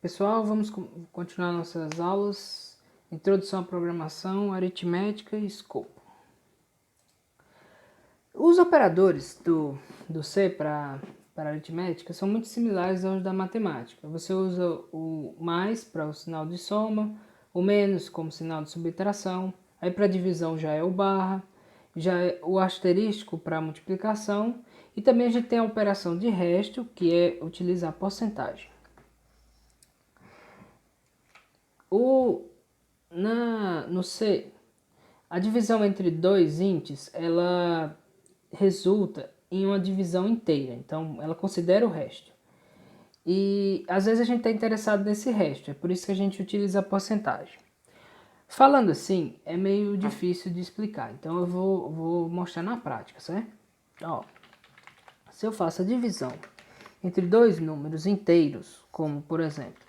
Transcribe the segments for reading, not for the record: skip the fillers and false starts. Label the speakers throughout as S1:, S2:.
S1: Pessoal, vamos continuar nossas aulas, introdução à programação, aritmética e escopo. Os operadores do C para aritmética são muito similares aos da matemática. Você usa o mais para o sinal de soma, o menos como sinal de subtração, aí para divisão já é o barra, já é o asterístico para multiplicação, e também a gente tem a operação de resto, que é utilizar porcentagem. No C, a divisão entre dois índices, ela resulta em uma divisão inteira, então ela considera o resto. E às vezes a gente está interessado nesse resto, é por isso que a gente utiliza a porcentagem. Falando assim, é meio difícil de explicar, então eu vou mostrar na prática, certo? Ó, se eu faço a divisão entre dois números inteiros, como por exemplo,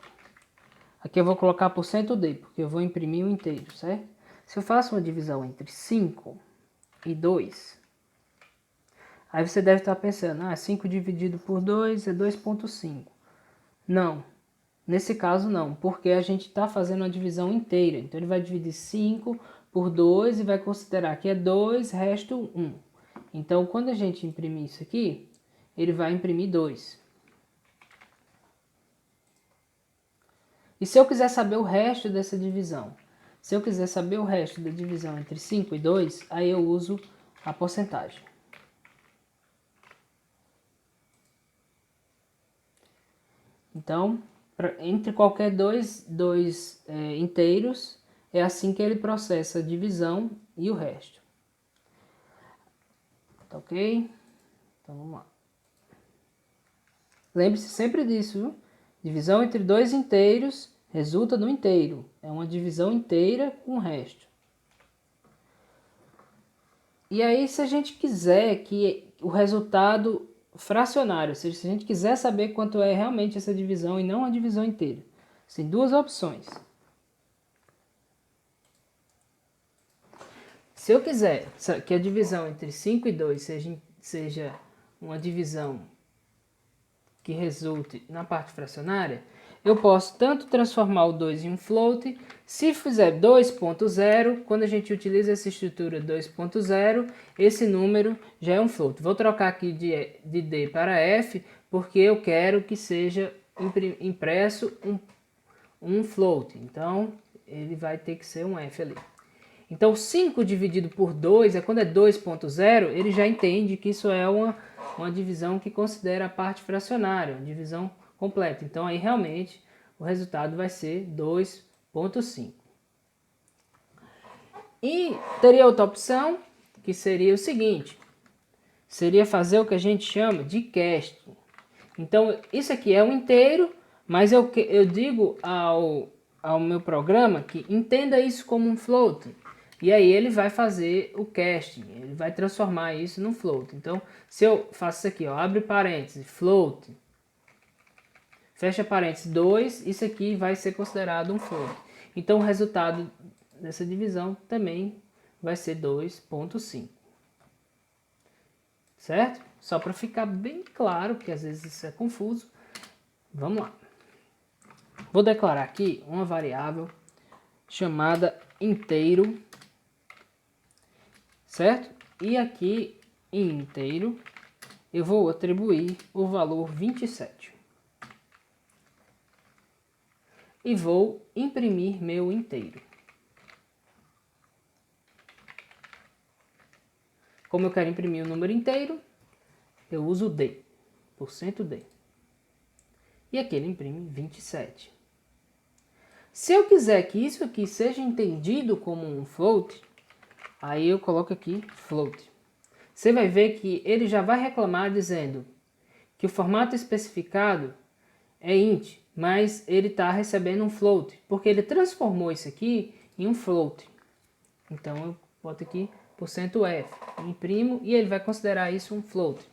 S1: aqui eu vou colocar %d, porque eu vou imprimir o inteiro, certo? Se eu faço uma divisão entre 5 e 2, aí você deve estar pensando, 5 dividido por 2 é 2,5. Não, nesse caso não, porque a gente está fazendo uma divisão inteira. Então ele vai dividir 5 por 2 e vai considerar que é 2, resto 1. Então quando a gente imprimir isso aqui, ele vai imprimir 2. E se eu quiser saber o resto dessa divisão? Se eu quiser saber o resto da divisão entre 5 e 2, aí eu uso a porcentagem. Então, entre qualquer dois inteiros, é assim que ele processa a divisão e o resto. Tá ok? Então vamos lá. Lembre-se sempre disso, viu? Divisão entre dois inteiros resulta no inteiro. É uma divisão inteira com o resto. E aí, se a gente quiser que o resultado fracionário, ou seja, se a gente quiser saber quanto é realmente essa divisão e não a divisão inteira, tem duas opções. Se eu quiser que a divisão entre 5 e 2 seja uma divisão que resulte na parte fracionária, eu posso tanto transformar o 2 em um float, se fizer 2.0, quando a gente utiliza essa estrutura 2.0, esse número já é um float. Vou trocar aqui de D para F, porque eu quero que seja impresso um float, então ele vai ter que ser um F ali. Então 5 dividido por 2, quando é 2.0, ele já entende que isso é uma divisão que considera a parte fracionária, uma divisão completa. Então aí realmente o resultado vai ser 2.5. E teria outra opção, que seria o seguinte, seria fazer o que a gente chama de casting. Então isso aqui é um inteiro, mas eu digo ao meu programa que entenda isso como um float. E aí ele vai fazer o casting, ele vai transformar isso num float. Então, se eu faço isso aqui, ó, abre parênteses, float, fecha parênteses, 2, isso aqui vai ser considerado um float. Então, o resultado dessa divisão também vai ser 2.5. Certo? Só para ficar bem claro, porque às vezes isso é confuso. Vamos lá. Vou declarar aqui uma variável chamada inteiro, certo? E aqui em inteiro eu vou atribuir o valor 27. E vou imprimir meu inteiro. Como eu quero imprimir o número inteiro, eu uso D, %D. E aqui ele imprime 27. Se eu quiser que isso aqui seja entendido como um float, aí eu coloco aqui float. Você vai ver que ele já vai reclamar dizendo que o formato especificado é int, mas ele está recebendo um float, porque ele transformou isso aqui em um float. Então eu boto aqui %f, imprimo e ele vai considerar isso um float.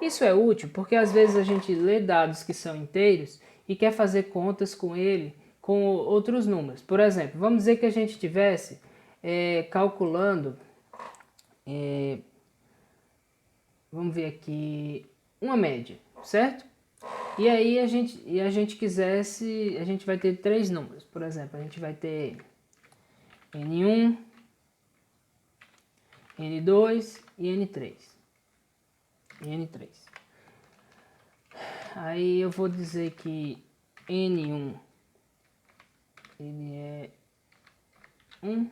S1: Isso é útil porque às vezes a gente lê dados que são inteiros e quer fazer contas com ele com outros números. Por exemplo, vamos dizer que a gente estivesse calculando, vamos ver aqui, uma média, certo? E aí a gente quisesse, a gente vai ter 3 números. Por exemplo, a gente vai ter N1, N2 e N3. N3. Aí eu vou dizer que N1 ele é 1,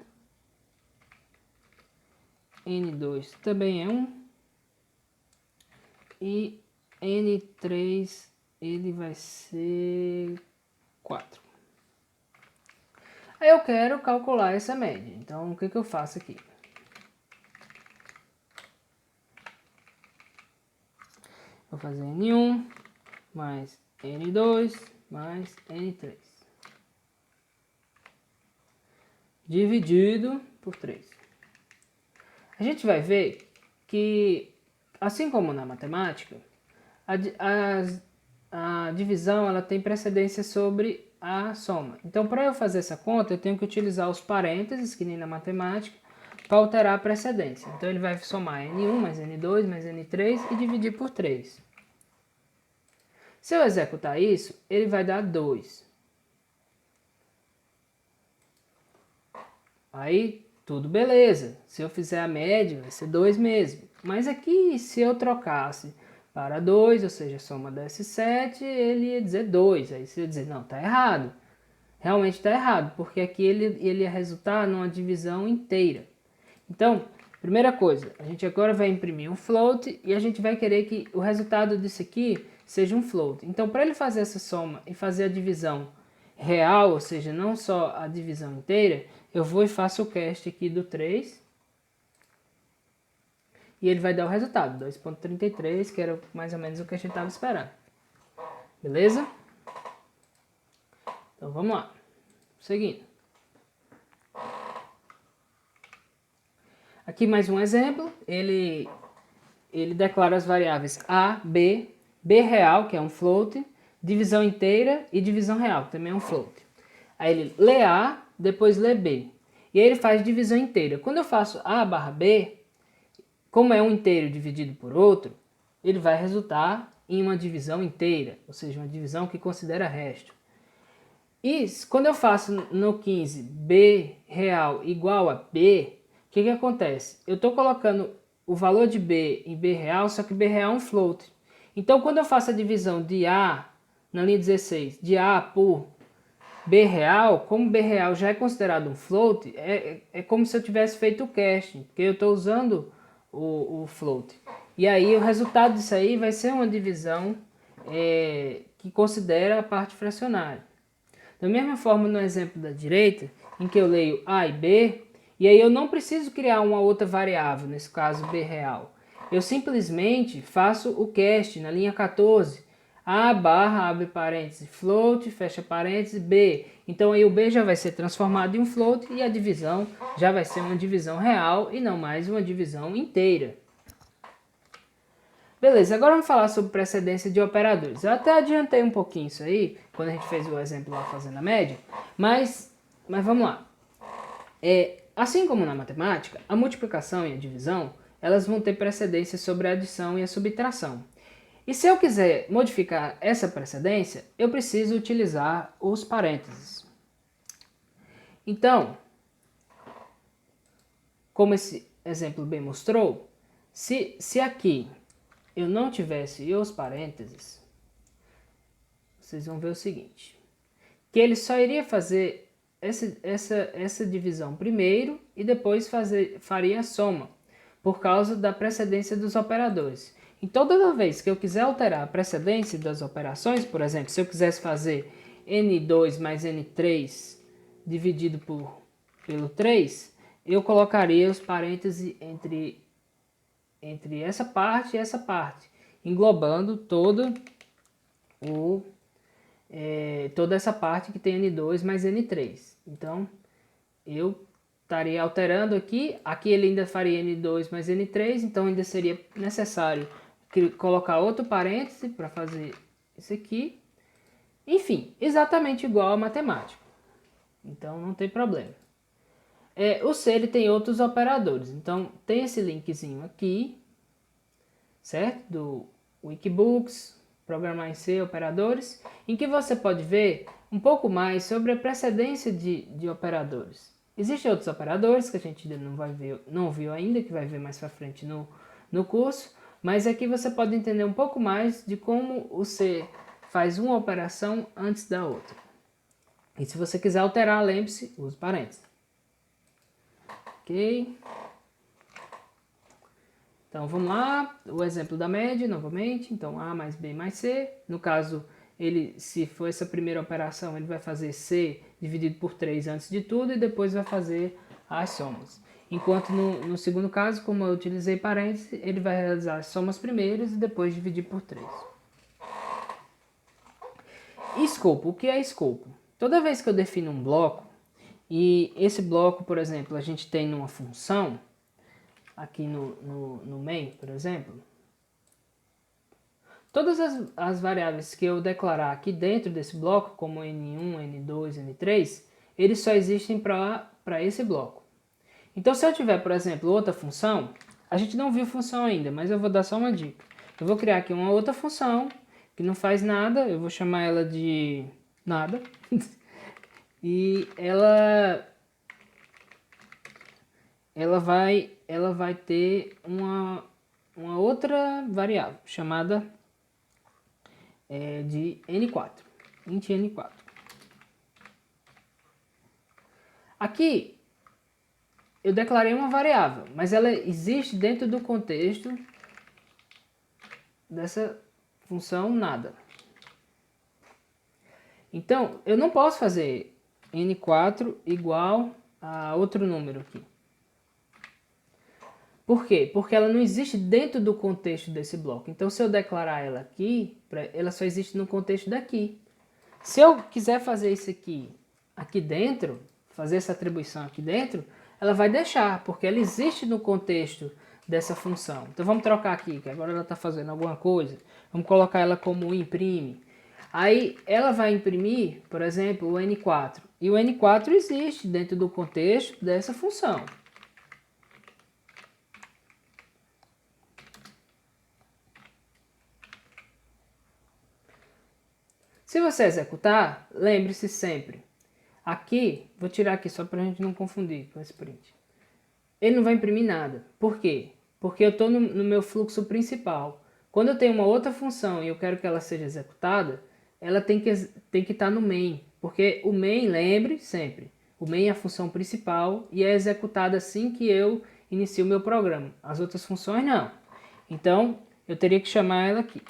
S1: N2 também é 1 e N3 ele vai ser 4. Aí eu quero calcular essa média, então o que eu faço aqui? Vou fazer N1 mais N2 mais N3 dividido por 3. A gente vai ver que, assim como na matemática, a divisão ela tem precedência sobre a soma. Então, para eu fazer essa conta, eu tenho que utilizar os parênteses, que nem na matemática, para alterar a precedência. Então, ele vai somar N1 mais N2 mais N3 e dividir por 3. Se eu executar isso, ele vai dar 2. Aí, tudo beleza. Se eu fizer a média, vai ser 2 mesmo. Mas aqui, se eu trocasse para 2, ou seja, a soma desse 7, ele ia dizer 2. Aí você ia dizer, não, está errado. Realmente está errado, porque aqui ele ia resultar numa divisão inteira. Então, primeira coisa, a gente agora vai imprimir um float e a gente vai querer que o resultado disso aqui seja um float. Então, para ele fazer essa soma e fazer a divisão real, ou seja, não só a divisão inteira, eu vou e faço o cast aqui do 3. E ele vai dar o resultado, 2.33, que era mais ou menos o que a gente estava esperando. Beleza? Então vamos lá. Seguindo. Aqui mais um exemplo. Ele declara as variáveis A, B, B real, que é um float, divisão inteira e divisão real, que também é um float. Aí ele lê A, depois lê B. E aí ele faz divisão inteira. Quando eu faço A barra B, como é um inteiro dividido por outro, ele vai resultar em uma divisão inteira, ou seja, uma divisão que considera resto. E quando eu faço no 15 B real igual a B, o que acontece? Eu estou colocando o valor de B em B real, só que B real é um float. Então, quando eu faço a divisão de A, na linha 16, de A por B real, como B real já é considerado um float, é como se eu tivesse feito o casting, porque eu estou usando o float. E aí o resultado disso aí vai ser uma divisão que considera a parte fracionária. Da mesma forma no exemplo da direita, em que eu leio A e B, e aí eu não preciso criar uma outra variável, nesse caso B real. Eu simplesmente faço o cast na linha 14, A barra, abre parênteses, float, fecha parênteses, B. Então aí o B já vai ser transformado em um float e a divisão já vai ser uma divisão real e não mais uma divisão inteira. Beleza, agora vamos falar sobre precedência de operadores. Eu até adiantei um pouquinho isso aí, quando a gente fez o exemplo lá fazendo a média, mas vamos lá. Assim como na matemática, a multiplicação e a divisão, elas vão ter precedência sobre a adição e a subtração. E se eu quiser modificar essa precedência, eu preciso utilizar os parênteses. Então, como esse exemplo bem mostrou, se aqui eu não tivesse os parênteses, vocês vão ver o seguinte, que ele só iria fazer essa divisão primeiro e depois faria a soma, por causa da precedência dos operadores. Então, toda vez que eu quiser alterar a precedência das operações, por exemplo, se eu quisesse fazer N2 mais N3 dividido pelo 3, eu colocaria os parênteses entre essa parte e essa parte, englobando toda essa parte que tem N2 mais N3. Então, eu estaria alterando aqui ele ainda faria N2 mais N3, então ainda seria necessário colocar outro parêntese para fazer isso aqui. Enfim, exatamente igual a matemática. Então, não tem problema. O C ele tem outros operadores, então tem esse linkzinho aqui, certo? Do Wikibooks, Programar em C, operadores, em que você pode ver um pouco mais sobre a precedência de operadores. Existem outros operadores que a gente ainda não viu ainda, que vai ver mais para frente no curso, mas aqui você pode entender um pouco mais de como o C faz uma operação antes da outra. E se você quiser alterar, lembre-se, use parênteses. Ok? Então vamos lá, o exemplo da média novamente, então A mais B mais C, no caso, se for essa primeira operação, ele vai fazer C dividido por 3 antes de tudo e depois vai fazer as somas. Enquanto no segundo caso, como eu utilizei parênteses, ele vai realizar as somas primeiras e depois dividir por 3. Escopo, o que é escopo? Toda vez que eu defino um bloco, e esse bloco, por exemplo, a gente tem numa função, aqui no main, por exemplo, todas as variáveis que eu declarar aqui dentro desse bloco, como N1, N2, N3, eles só existem para esse bloco. Então, se eu tiver, por exemplo, outra função, a gente não viu função ainda, mas eu vou dar só uma dica. Eu vou criar aqui uma outra função que não faz nada, eu vou chamar ela de nada, e ela vai ter uma outra variável chamada de N4, int N4. Aqui eu declarei uma variável, mas ela existe dentro do contexto dessa função nada. Então, eu não posso fazer N4 igual a outro número aqui. Por quê? Porque ela não existe dentro do contexto desse bloco. Então, se eu declarar ela aqui, ela só existe no contexto daqui. Se eu quiser fazer isso aqui dentro, fazer essa atribuição aqui dentro, ela vai deixar, porque ela existe no contexto dessa função. Então vamos trocar aqui, que agora ela está fazendo alguma coisa. Vamos colocar ela como imprime. Aí ela vai imprimir, por exemplo, o N4. E o N4 existe dentro do contexto dessa função. Se você executar, lembre-se sempre. Aqui, vou tirar aqui só para a gente não confundir com esse print. Ele não vai imprimir nada. Por quê? Porque eu estou no meu fluxo principal. Quando eu tenho uma outra função e eu quero que ela seja executada, ela tem que estar no main. Porque o main, lembre sempre, o main é a função principal e é executada assim que eu inicio o meu programa. As outras funções não. Então, eu teria que chamar ela aqui.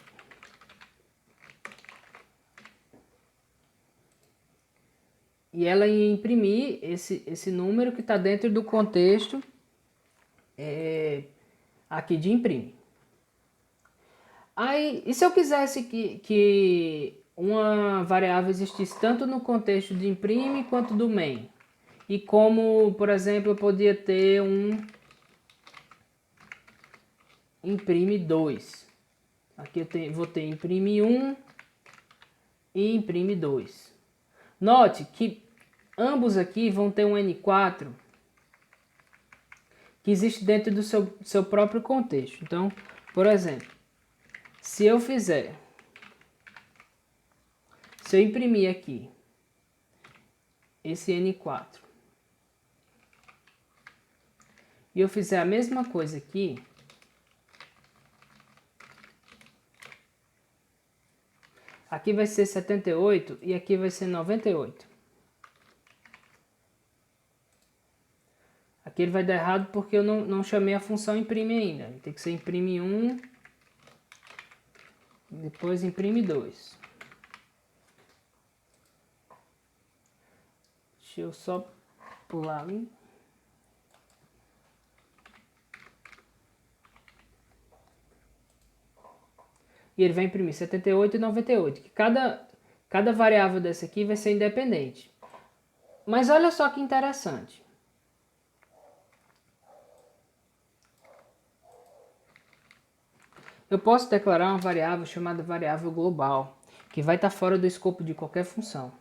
S1: E ela ia imprimir esse número que está dentro do contexto aqui de imprime. Aí, e se eu quisesse que uma variável existisse tanto no contexto de imprime quanto do main? E como, por exemplo, eu podia ter um imprime 2. Aqui vou ter imprime 1 e imprime 2. Note que ambos aqui vão ter um N4 que existe dentro do seu próprio contexto. Então, por exemplo, se eu imprimir aqui esse N4 e eu fizer a mesma coisa aqui, aqui vai ser 78 e aqui vai ser 98. Aqui ele vai dar errado porque eu não chamei a função imprime ainda. Tem que ser imprime 1, depois imprime 2. Deixa eu só pular ali. E ele vai imprimir 78 e 98. Que cada variável dessa aqui vai ser independente. Mas olha só que interessante. Eu posso declarar uma variável chamada variável global, que vai estar fora do escopo de qualquer função.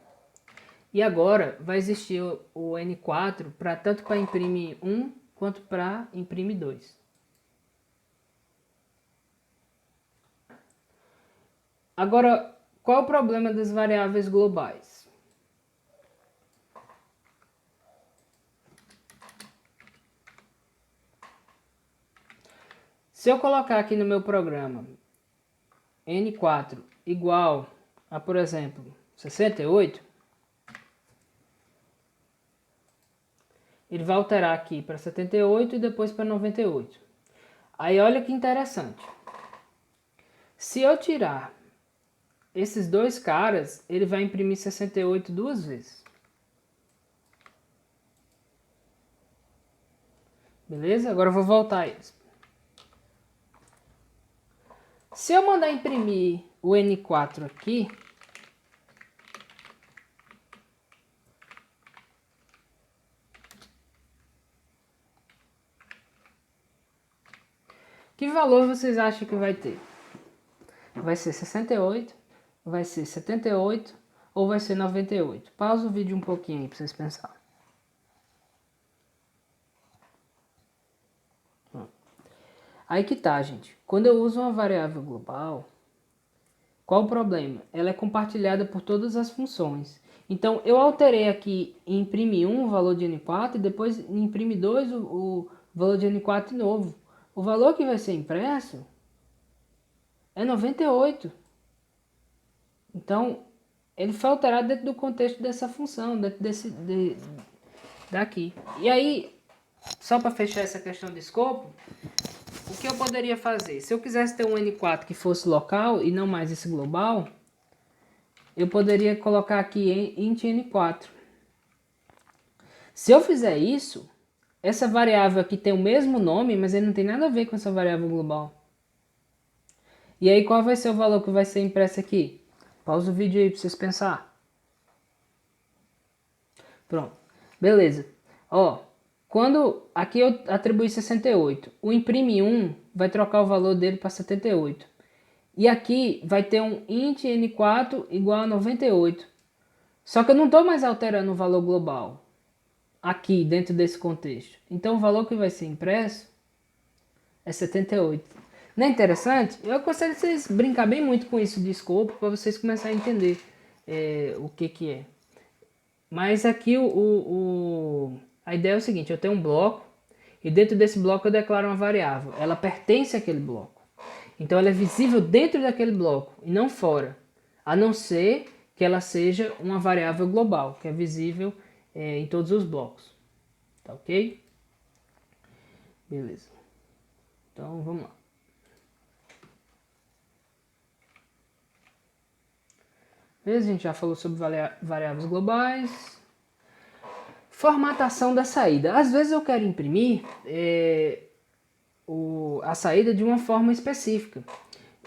S1: E agora vai existir o N4 tanto para imprime 1 quanto para imprime 2. Agora, qual é o problema das variáveis globais? Se eu colocar aqui no meu programa N4 igual a, por exemplo, 68, ele vai alterar aqui para 78 e depois para 98. Aí olha que interessante. Se eu tirar esses dois caras, ele vai imprimir 68 duas vezes. Beleza? Agora eu vou voltar a eles. Se eu mandar imprimir o N4 aqui, que valor vocês acham que vai ter? Vai ser 68, vai ser 78 ou vai ser 98? Pausa o vídeo um pouquinho aí para vocês pensarem. Aí que tá, gente. Quando eu uso uma variável global, qual o problema? Ela é compartilhada por todas as funções. Então, eu alterei aqui em imprime1 o valor de N4 e depois em imprime2 o valor de N4 novo. O valor que vai ser impresso é 98. Então, ele foi alterado dentro do contexto dessa função, dentro daqui. E aí, só para fechar essa questão de escopo, o que eu poderia fazer? Se eu quisesse ter um N4 que fosse local e não mais esse global, eu poderia colocar aqui int N4. Se eu fizer isso, essa variável aqui tem o mesmo nome, mas ele não tem nada a ver com essa variável global. E aí qual vai ser o valor que vai ser impresso aqui? Pausa o vídeo aí para vocês pensarem. Pronto, beleza. Ó, quando aqui eu atribuí 68, o imprime1 vai trocar o valor dele para 78. E aqui vai ter um int N4 igual a 98. Só que eu não estou mais alterando o valor global aqui dentro desse contexto. Então o valor que vai ser impresso é 78. Não é interessante? Eu gostaria de vocês brincar bem muito com isso de escopo para vocês começarem a entender o que é. Mas aqui a ideia é o seguinte, eu tenho um bloco e dentro desse bloco eu declaro uma variável. Ela pertence àquele bloco. Então ela é visível dentro daquele bloco e não fora. A não ser que ela seja uma variável global, que é visível em todos os blocos. Tá ok? Beleza. Então vamos lá. Beleza, a gente já falou sobre variáveis globais. Formatação da saída. Às vezes eu quero imprimir a saída de uma forma específica.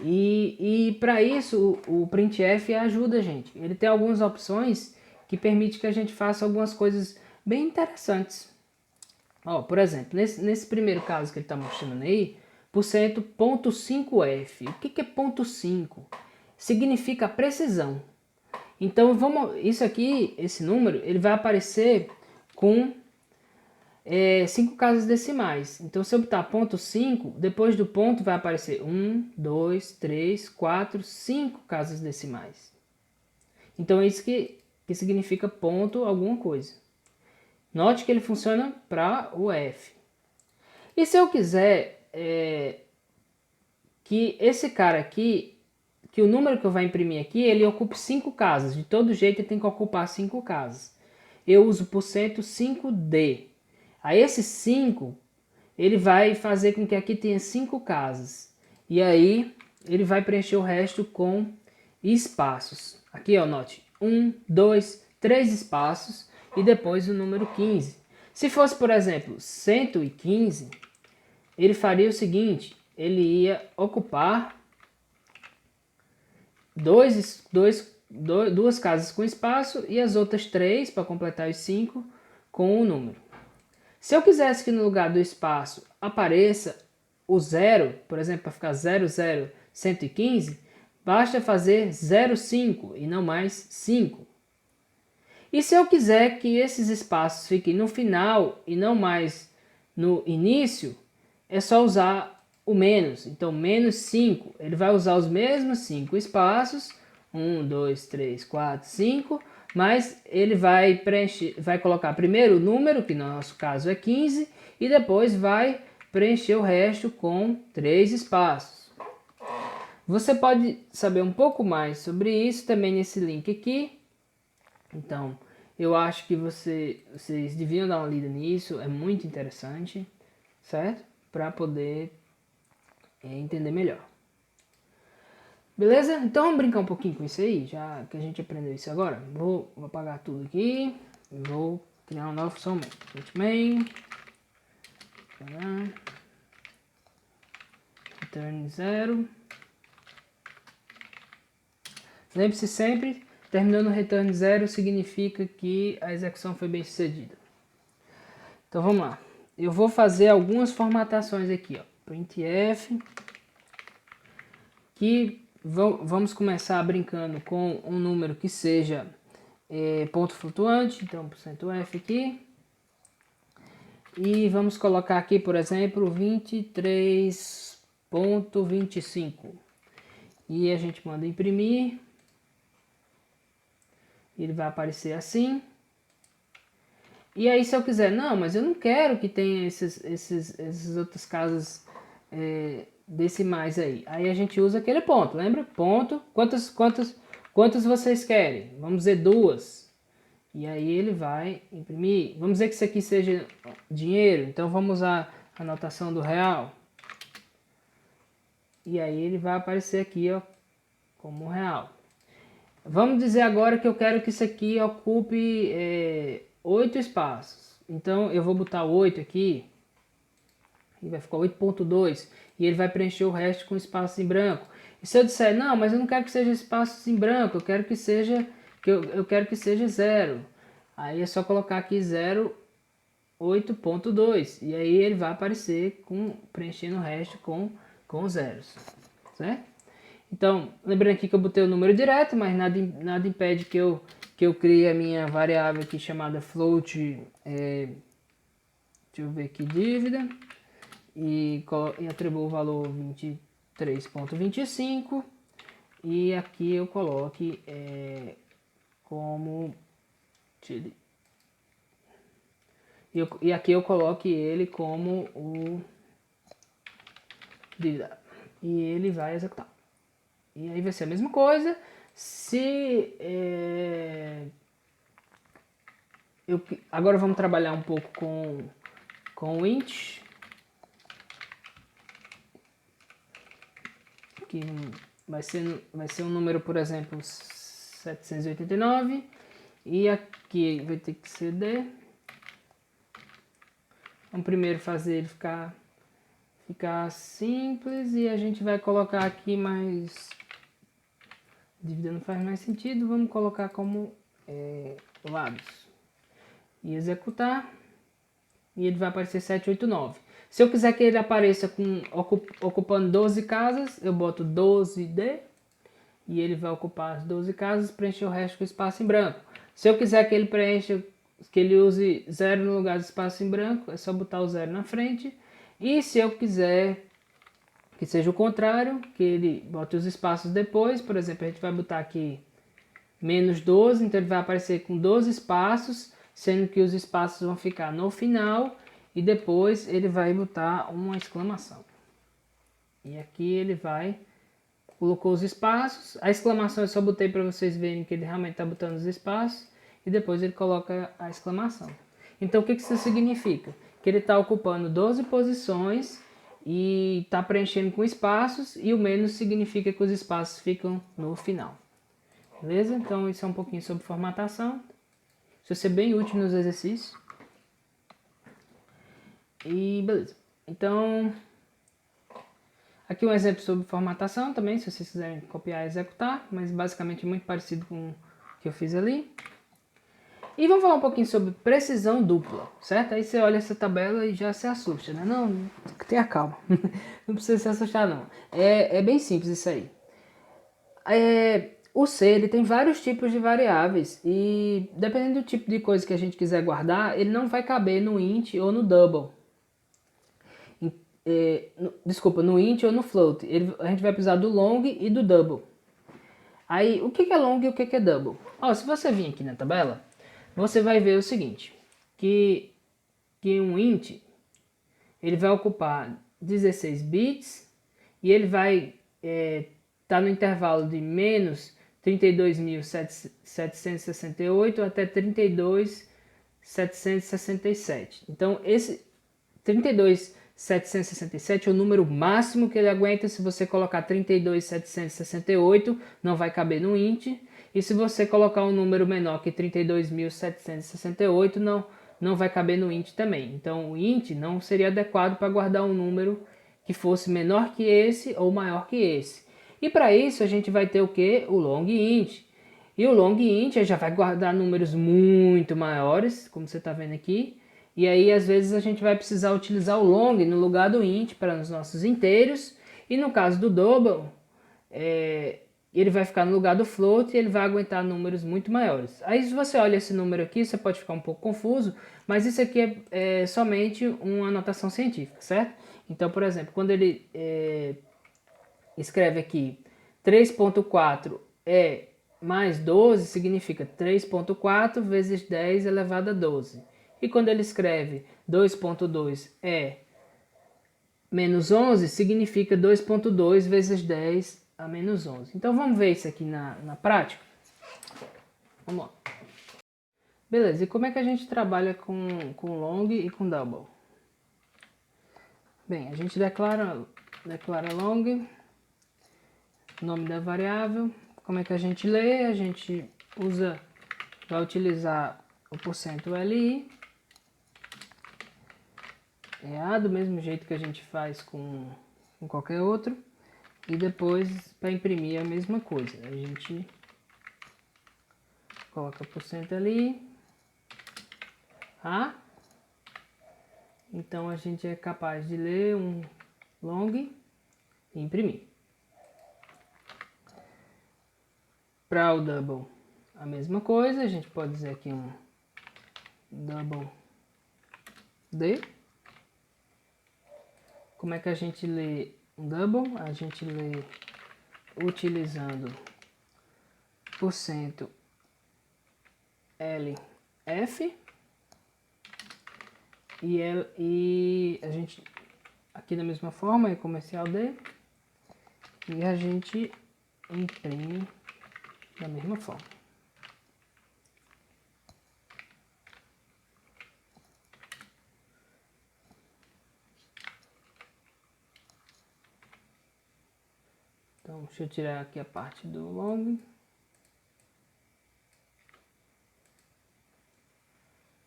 S1: E para isso o printf ajuda a gente. Ele tem algumas opções que permitem que a gente faça algumas coisas bem interessantes. Ó, por exemplo, nesse primeiro caso que ele está mostrando aí, %.5f. O que é ponto .5? Significa precisão. Então isso aqui, esse número, ele vai aparecer com 5 casas decimais. Então se eu botar ponto .5, depois do ponto vai aparecer 1, 2, 3, 4, 5 casas decimais. Então é isso que significa ponto alguma coisa. Note que ele funciona para o F. E se eu quiser que esse cara aqui, que o número que eu vou imprimir aqui, ele ocupe 5 casas. De todo jeito ele tem que ocupar 5 casas. Eu uso %5D. Aí esse 5, ele vai fazer com que aqui tenha 5 casas. E aí ele vai preencher o resto com espaços. Aqui, ó, note, 1, 2, 3 espaços e depois o número 15. Se fosse, por exemplo, 115, ele faria o seguinte, ele ia ocupar duas casas com espaço e as outras 3, para completar os 5, com o número. Se eu quisesse que no lugar do espaço apareça o 0, por exemplo, para ficar 00115, basta fazer 0,5 e não mais 5. E se eu quiser que esses espaços fiquem no final e não mais no início, é só usar o menos. Então, menos 5, ele vai usar os mesmos 5 espaços, 1, 2, 3, 4, 5, mas ele vai preencher, vai colocar primeiro o número, que no nosso caso é 15, e depois vai preencher o resto com 3 espaços. Você pode saber um pouco mais sobre isso também nesse link aqui. Então, eu acho que vocês deviam dar uma lida nisso, é muito interessante, certo? Para poder entender melhor. Beleza? Então vamos brincar um pouquinho com isso aí, já que a gente aprendeu isso agora. Vou apagar tudo aqui, vou criar uma nova função main. Return 0. Lembre-se sempre, terminou no return 0 significa que a execução foi bem sucedida. Então vamos lá. Eu vou fazer algumas formatações aqui, ó. Printf, que vamos começar brincando com um número que seja ponto flutuante, então %f aqui. E vamos colocar aqui, por exemplo, 23.25. E a gente manda imprimir. Ele vai aparecer assim. E aí se eu quiser, não, mas eu não quero que tenha esses outras casas decimais aí. Aí a gente usa aquele ponto, lembra? Ponto, quantas vocês querem? Vamos dizer 2. E aí ele vai imprimir. Vamos dizer que isso aqui seja dinheiro, então vamos usar a notação do real. E aí ele vai aparecer aqui, ó, como real. Vamos dizer agora que eu quero que isso aqui ocupe 8 espaços. Então eu vou botar 8 aqui. E vai ficar 8.2. E ele vai preencher o resto com espaço em branco. E se eu disser, não, mas eu não quero que seja espaço em branco. Eu quero que seja, eu quero que seja 0. Aí é só colocar aqui 0, 8.2. E aí ele vai aparecer preenchendo o resto com zeros. Certo? Então, lembrando aqui que eu botei o número direto, mas nada impede que eu crie a minha variável aqui chamada float, deixa eu ver aqui, dívida, e atribuo o valor 23.25, e aqui eu coloque como, e aqui eu coloque ele como o dívida, e ele vai executar. E aí vai ser a mesma coisa. Se agora vamos trabalhar um pouco com o int, que vai ser um número, por exemplo, 789, e aqui vai ter que ser d. Vamos primeiro fazer ele ficar simples, e a gente vai colocar aqui mais, dívida não faz mais sentido, vamos colocar como lados. E executar, e ele vai aparecer 789. Se eu quiser que ele apareça ocupando 12 casas, eu boto 12D, e ele vai ocupar as 12 casas, preencher o resto com espaço em branco. Se eu quiser que ele que ele use 0 no lugar de espaço em branco, é só botar o 0 na frente. E se eu quiser que seja o contrário, que ele bote os espaços depois, por exemplo, a gente vai botar aqui menos 12, então ele vai aparecer com 12 espaços, sendo que os espaços vão ficar no final, e depois ele vai botar uma exclamação. E aqui ele colocou os espaços, a exclamação eu só botei para vocês verem que ele realmente está botando os espaços, e depois ele coloca a exclamação. Então o que isso significa? Que ele está ocupando 12 posições, e está preenchendo com espaços, e o menos significa que os espaços ficam no final. Beleza? Então isso é um pouquinho sobre formatação. Isso vai ser bem útil nos exercícios. E beleza. Então, aqui um exemplo sobre formatação também, se vocês quiserem copiar e executar, mas basicamente muito parecido com o que eu fiz ali. E vamos falar um pouquinho sobre precisão dupla, certo? Aí você olha essa tabela e já se assusta, né? Não, tenha calma, não precisa se assustar não. É bem simples isso aí. O C ele tem vários tipos de variáveis e dependendo do tipo de coisa que a gente quiser guardar, ele não vai caber no int ou no double. desculpa, no int ou no float. A gente vai precisar do long e do double. Aí, o que é long e o que é double? Ó, se você vir aqui na tabela, você vai ver o seguinte, que um int, ele vai ocupar 16 bits e ele vai tá no intervalo de menos 32.768 até 32.767. Então, esse 32.767 é o número máximo que ele aguenta. Se você colocar 32.768, não vai caber no int. E se você colocar um número menor que 32.768, não vai caber no int também. Então, o int não seria adequado para guardar um número que fosse menor que esse ou maior que esse. E para isso a gente vai ter o que? O long int. E o long int já vai guardar números muito maiores, como você está vendo aqui. E aí às vezes a gente vai precisar utilizar o long no lugar do int para os nossos inteiros. E no caso do double, ele vai ficar no lugar do float e ele vai aguentar números muito maiores. Aí se você olha esse número aqui, você pode ficar um pouco confuso, mas isso aqui é somente uma anotação científica, certo? Então, por exemplo, quando ele escreve aqui 3.4 é mais 12, significa 3.4 vezes 10 elevado a 12. E quando ele escreve 2.2 é menos 11, significa 2.2 vezes 10 a menos 11. Então vamos ver isso aqui na prática? Vamos lá. Beleza, e como é que a gente trabalha com long e com double? Bem, a gente declara long, nome da variável. Como é que a gente lê? A gente vai utilizar o %li, do mesmo jeito que a gente faz com qualquer outro. E depois, para imprimir, a mesma coisa. A gente coloca %li. Então a gente é capaz de ler um long e imprimir. Para o double, a mesma coisa. A gente pode dizer aqui um double D. Como é que a gente lê um double? A gente lê utilizando %lf e a gente aqui da mesma forma é comercial D e a gente imprime da mesma forma. Então, deixa eu tirar aqui a parte do long.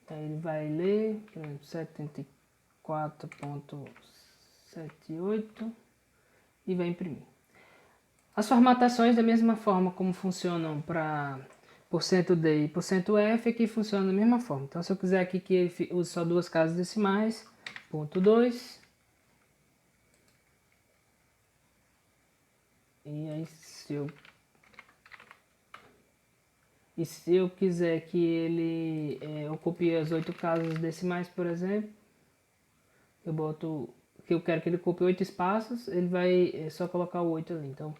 S1: Aí ele vai ler, por exemplo, 74.78 e vai imprimir. As formatações, da mesma forma como funcionam para %d e %f, aqui funciona da mesma forma. Então, se eu quiser aqui que ele use só duas casas decimais, ponto 2. E aí, se eu quiser que ele ocupe as 8 casas decimais, por exemplo, eu boto que eu quero que ele ocupe 8 espaços, ele vai só colocar o 8 ali. Então,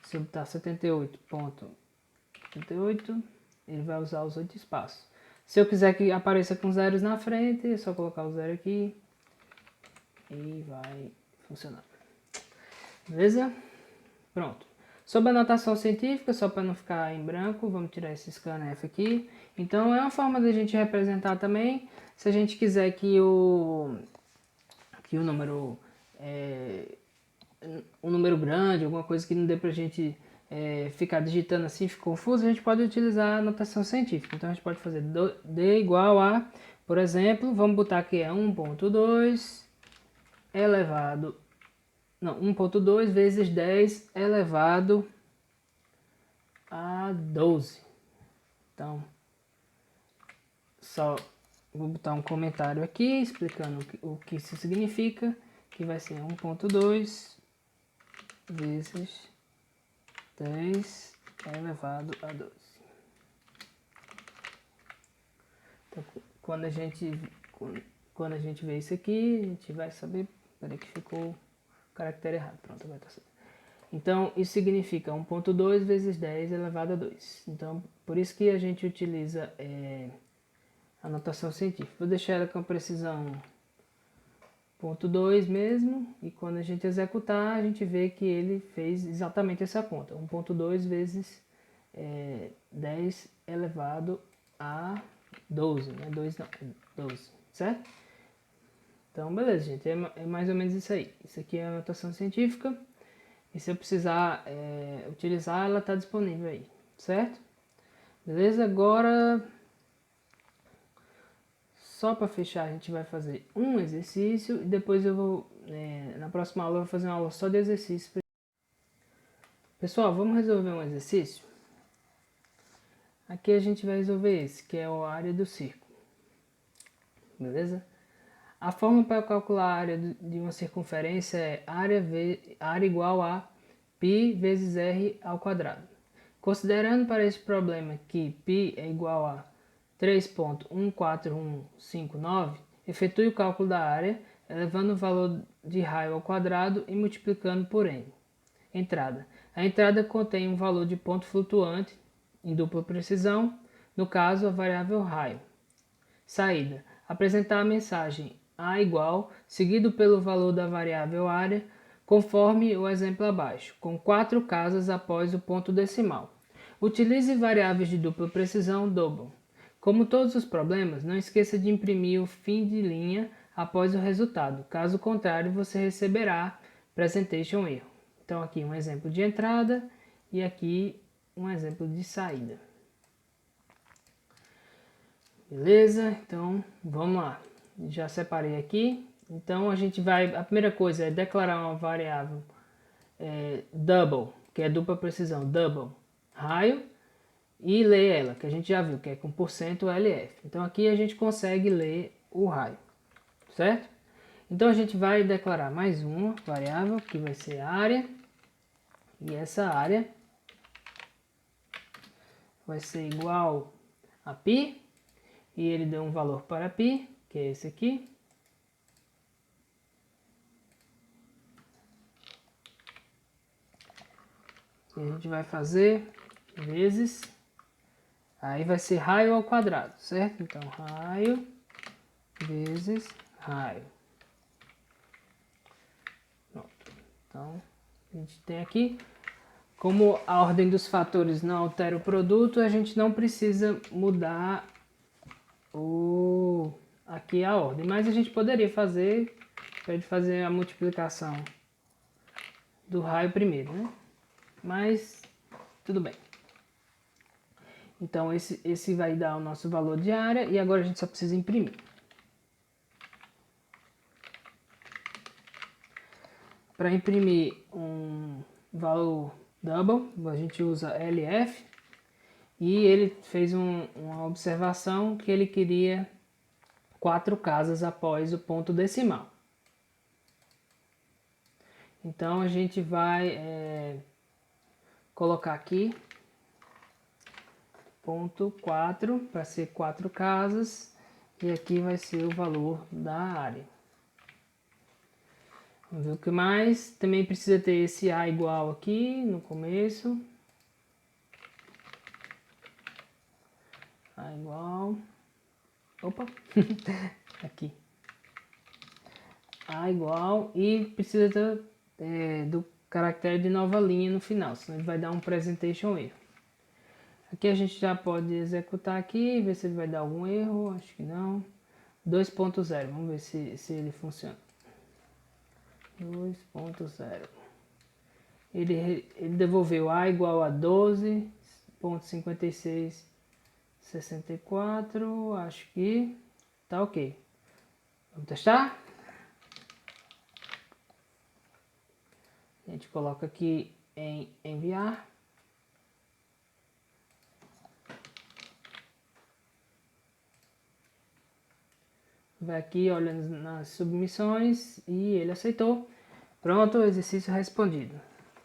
S1: se eu botar 78.78, ele vai usar os 8 espaços. Se eu quiser que apareça com zeros na frente, é só colocar o zero aqui e vai funcionar. Beleza? Pronto. Sobre a notação científica, só para não ficar em branco, vamos tirar esse scanf aqui. Então, é uma forma de a gente representar também. Se a gente quiser que o número um número grande, alguma coisa que não dê pra gente ficar digitando assim, fica confuso, a gente pode utilizar a notação científica. Então a gente pode fazer D igual a, por exemplo, vamos botar que é 1.2 elevado, não, 1.2 vezes 10 elevado a 12. Então, só vou botar um comentário aqui explicando o que isso significa, que vai ser 1.2 vezes 10 elevado a 12. Então, quando a gente vê isso aqui, a gente vai saber Peraí que ficou o caractere errado. Pronto, agora tá certo. Então, isso significa 1.2 vezes 10 elevado a 2. Então, por isso que a gente utiliza a notação científica. Vou deixar ela com precisão 0.2 mesmo, e quando a gente executar, a gente vê que ele fez exatamente essa conta. 1.2 vezes 10 elevado a 12, né? 2 não, 12, certo? Então, beleza, gente, é mais ou menos isso aí. Isso aqui é a notação científica. E se eu precisar utilizar, ela está disponível aí, certo? Beleza? Agora, só para fechar, a gente vai fazer um exercício e depois eu vou, na próxima aula, eu vou fazer uma aula só de exercício. Pessoal, vamos resolver um exercício? Aqui a gente vai resolver esse, que é a área do círculo. Beleza? A forma para calcular a área de uma circunferência é área igual a π vezes r ao quadrado. Considerando para esse problema que π é igual a 3.14159, efetue o cálculo da área, elevando o valor de raio ao quadrado e multiplicando por n. Entrada. A entrada contém um valor de ponto flutuante em dupla precisão, no caso a variável raio. Saída. Apresentar a mensagem A igual, seguido pelo valor da variável área, conforme o exemplo abaixo, com 4 casas após o ponto decimal. Utilize variáveis de dupla precisão double. Como todos os problemas, não esqueça de imprimir o fim de linha após o resultado. Caso contrário, você receberá presentation erro. Então aqui um exemplo de entrada e aqui um exemplo de saída. Beleza? Então vamos lá. Já separei aqui. Então a gente vai, a primeira coisa é declarar uma variável double, que é dupla precisão, double, raio, e ler ela, que a gente já viu, que é com porcento LF. Então aqui a gente consegue ler o raio, certo? Então a gente vai declarar mais uma variável, que vai ser área, e essa área vai ser igual a π, e ele deu um valor para π, que é esse aqui. E a gente vai fazer vezes, aí vai ser raio ao quadrado, certo? Então, raio vezes raio. Pronto. Então, a gente tem aqui, como a ordem dos fatores não altera o produto, a gente não precisa mudar aqui a ordem. Mas a gente poderia fazer, para fazer a multiplicação do raio primeiro, né? Mas, tudo bem. Então, esse vai dar o nosso valor de área e agora a gente só precisa imprimir. Para imprimir um valor double, a gente usa LF e ele fez uma observação que ele queria 4 casas após o ponto decimal. Então, a gente vai colocar aqui ponto 4 para ser 4 casas e aqui vai ser o valor da área. Vamos ver o que mais. Também precisa ter esse A igual aqui no começo. A igual. Opa! Aqui. A igual. E precisa ter, do caractere de nova linha no final, senão ele vai dar um presentation erro. Aqui a gente já pode executar aqui, ver se ele vai dar algum erro. Acho que não. 2.0. Vamos ver se ele funciona. 2.0. Ele devolveu A igual a 12.5664. Acho que tá ok. Vamos testar? A gente coloca aqui em enviar. Vai aqui olhando nas submissões e ele aceitou. Pronto, exercício respondido.